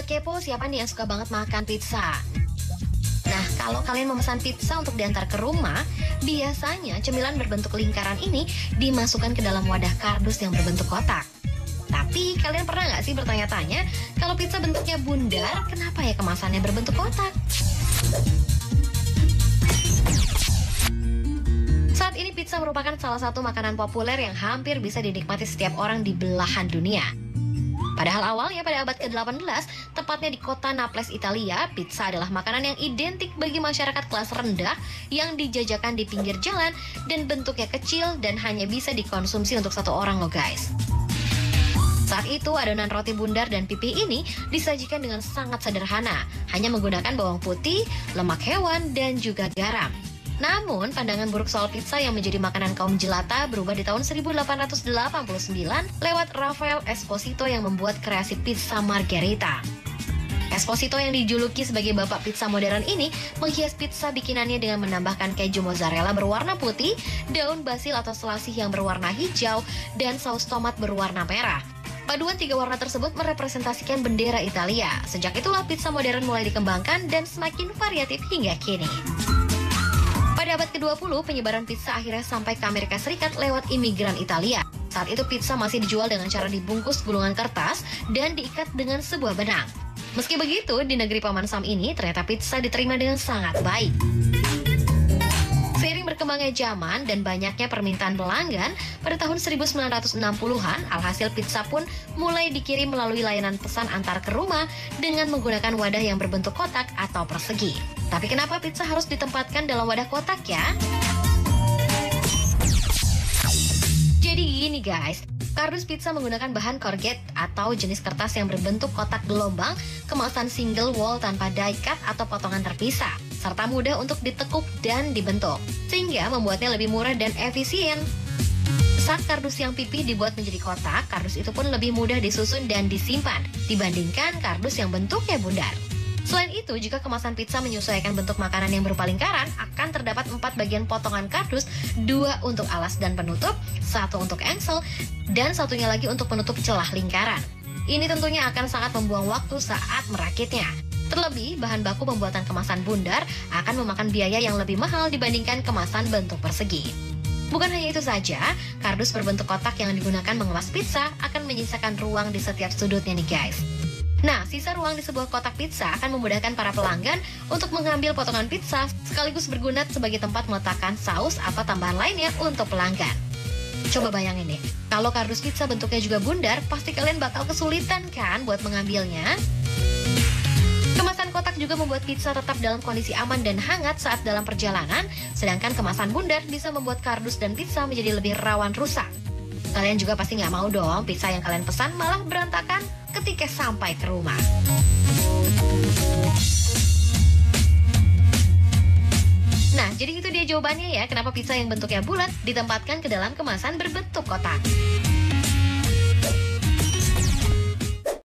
Sobat Kepo, siapa nih yang suka banget makan pizza? Nah, kalau kalian memesan pizza untuk diantar ke rumah, biasanya cemilan berbentuk lingkaran ini dimasukkan ke dalam wadah kardus yang berbentuk kotak. Tapi kalian pernah nggak sih bertanya-tanya, kalau pizza bentuknya bundar, kenapa ya kemasannya berbentuk kotak? Saat ini pizza merupakan salah satu makanan populer yang hampir bisa dinikmati setiap orang di belahan dunia. Padahal awalnya pada abad ke-18, tepatnya di kota Naples, Italia, pizza adalah makanan yang identik bagi masyarakat kelas rendah yang dijajakan di pinggir jalan dan bentuknya kecil dan hanya bisa dikonsumsi untuk satu orang loh guys. Saat itu adonan roti bundar dan pipi ini disajikan dengan sangat sederhana, hanya menggunakan bawang putih, lemak hewan, dan juga garam. Namun, pandangan buruk soal pizza yang menjadi makanan kaum jelata berubah di tahun 1889 lewat Rafael Esposito yang membuat kreasi pizza margherita. Esposito yang dijuluki sebagai bapak pizza modern ini menghias pizza bikinannya dengan menambahkan keju mozzarella berwarna putih, daun basil atau selasih yang berwarna hijau, dan saus tomat berwarna merah. Paduan tiga warna tersebut merepresentasikan bendera Italia. Sejak itulah pizza modern mulai dikembangkan dan semakin variatif hingga kini. Pada abad ke-20, penyebaran pizza akhirnya sampai ke Amerika Serikat lewat imigran Italia. Saat itu pizza masih dijual dengan cara dibungkus gulungan kertas dan diikat dengan sebuah benang. Meski begitu, di negeri Paman Sam ini ternyata pizza diterima dengan sangat baik. Seiring berkembangnya zaman dan banyaknya permintaan pelanggan, pada tahun 1960-an, alhasil pizza pun mulai dikirim melalui layanan pesan antar ke rumah dengan menggunakan wadah yang berbentuk kotak atau persegi. Tapi kenapa pizza harus ditempatkan dalam wadah kotak ya? Jadi gini guys, kardus pizza menggunakan bahan corrugate atau jenis kertas yang berbentuk kotak gelombang, kemasan single wall tanpa die cut atau potongan terpisah, serta mudah untuk ditekuk dan dibentuk, sehingga membuatnya lebih murah dan efisien. Saat kardus yang pipi dibuat menjadi kotak, kardus itu pun lebih mudah disusun dan disimpan dibandingkan kardus yang bentuknya bundar. Selain itu, jika kemasan pizza menyesuaikan bentuk makanan yang berupa lingkaran, akan terdapat 4 bagian potongan kardus, 2 untuk alas dan penutup, 1 untuk engsel, dan satunya lagi untuk penutup celah lingkaran. Ini tentunya akan sangat membuang waktu saat merakitnya. Terlebih, bahan baku pembuatan kemasan bundar akan memakan biaya yang lebih mahal dibandingkan kemasan bentuk persegi. Bukan hanya itu saja, kardus berbentuk kotak yang digunakan mengemas pizza akan menyisakan ruang di setiap sudutnya nih guys. Nah, sisa ruang di sebuah kotak pizza akan memudahkan para pelanggan untuk mengambil potongan pizza sekaligus berguna sebagai tempat meletakkan saus atau tambahan lainnya untuk pelanggan. Coba bayangin deh, kalau kardus pizza bentuknya juga bundar, pasti kalian bakal kesulitan kan buat mengambilnya? Kemasan kotak juga membuat pizza tetap dalam kondisi aman dan hangat saat dalam perjalanan, sedangkan kemasan bundar bisa membuat kardus dan pizza menjadi lebih rawan rusak. Kalian juga pasti nggak mau dong pizza yang kalian pesan malah berantakan ketika sampai ke rumah. Nah, jadi itu dia jawabannya ya, kenapa pizza yang bentuknya bulat ditempatkan ke dalam kemasan berbentuk kotak.